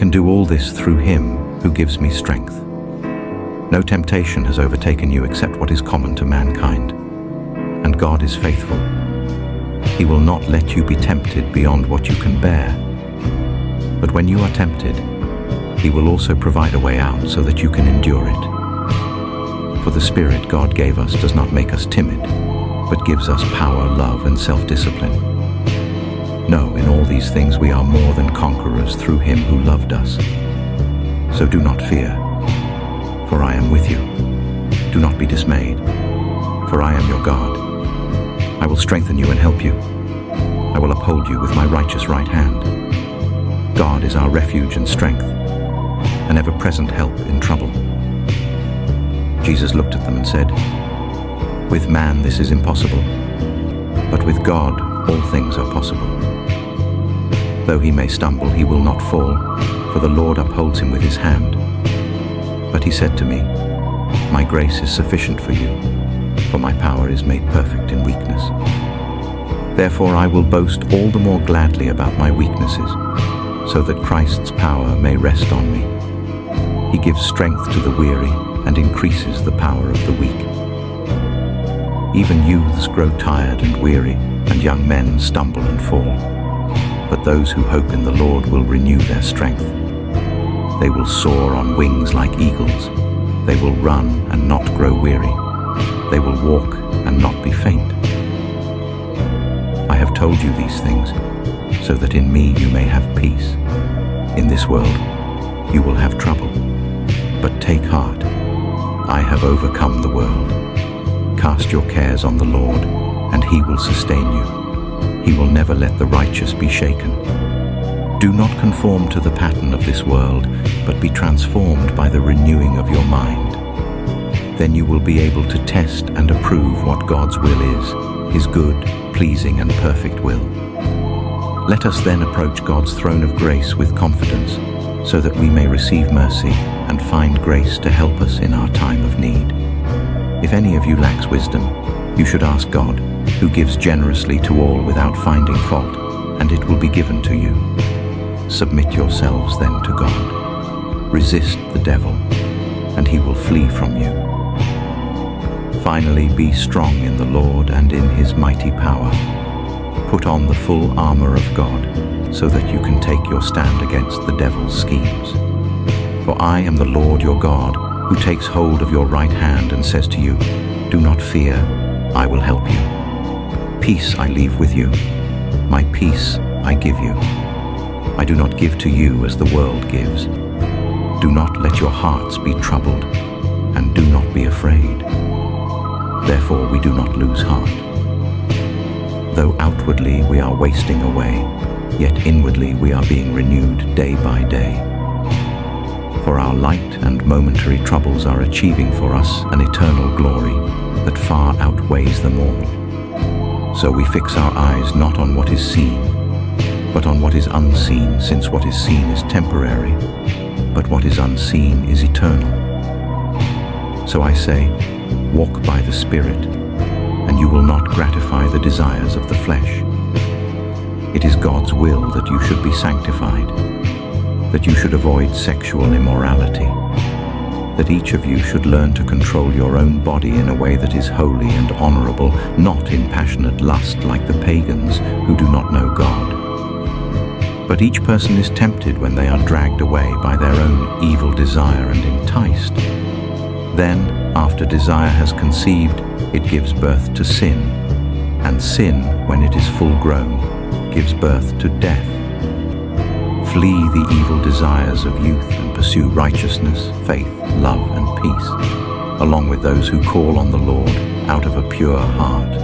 can do all this through Him who gives me strength. No temptation has overtaken you except what is common to mankind, and God is faithful. He will not let you be tempted beyond what you can bear. But when you are tempted, He will also provide a way out so that you can endure it. For the Spirit God gave us does not make us timid, but gives us power, love, and self-discipline. No, in all these things we are more than conquerors through Him who loved us. So do not fear, for I am with you. Do not be dismayed, for I am your God. I will strengthen you and help you. I will uphold you with my righteous right hand. God is our refuge and strength, an ever-present help in trouble. Jesus looked at them and said, "With man this is impossible, but with God all things are possible." Though he may stumble, he will not fall, for the Lord upholds him with his hand. But he said to me, "My grace is sufficient for you, for my power is made perfect in weakness." Therefore I will boast all the more gladly about my weaknesses, so that Christ's power may rest on me. He gives strength to the weary and increases the power of the weak. Even youths grow tired and weary, and young men stumble and fall. But those who hope in the Lord will renew their strength. They will soar on wings like eagles. They will run and not grow weary. They will walk and not be faint. I have told you these things, so that in me you may have peace. In this world you will have trouble, but take heart. I have overcome the world. Cast your cares on the Lord, and He will sustain you. He will never let the righteous be shaken. Do not conform to the pattern of this world, but be transformed by the renewing of your mind. Then you will be able to test and approve what God's will is, His good, pleasing, and perfect will. Let us then approach God's throne of grace with confidence, so that we may receive mercy and find grace to help us in our time of need. If any of you lacks wisdom, you should ask God, who gives generously to all without finding fault, and it will be given to you. Submit yourselves then to God. Resist the devil, and he will flee from you. Finally, be strong in the Lord and in His mighty power. Put on the full armor of God, so that you can take your stand against the devil's schemes. For I am the Lord your God, who takes hold of your right hand and says to you, "Do not fear, I will help you. Peace I leave with you. My peace I give you. I do not give to you as the world gives. Do not let your hearts be troubled, and do not be afraid." Therefore we do not lose heart. Though outwardly we are wasting away, yet inwardly we are being renewed day by day. For our light and momentary troubles are achieving for us an eternal glory that far outweighs them all. So we fix our eyes not on what is seen, but on what is unseen, since what is seen is temporary, but what is unseen is eternal. So I say, walk by the Spirit, and you will not gratify the desires of the flesh. It is God's will that you should be sanctified, that you should avoid sexual immorality, that each of you should learn to control your own body in a way that is holy and honorable, not in passionate lust like the pagans who do not know God. But each person is tempted when they are dragged away by their own evil desire and enticed. Then, after desire has conceived, it gives birth to sin, and sin, when it is full grown, gives birth to death. Flee the evil desires of youth and pursue righteousness, faith, love, and peace, along with those who call on the Lord out of a pure heart.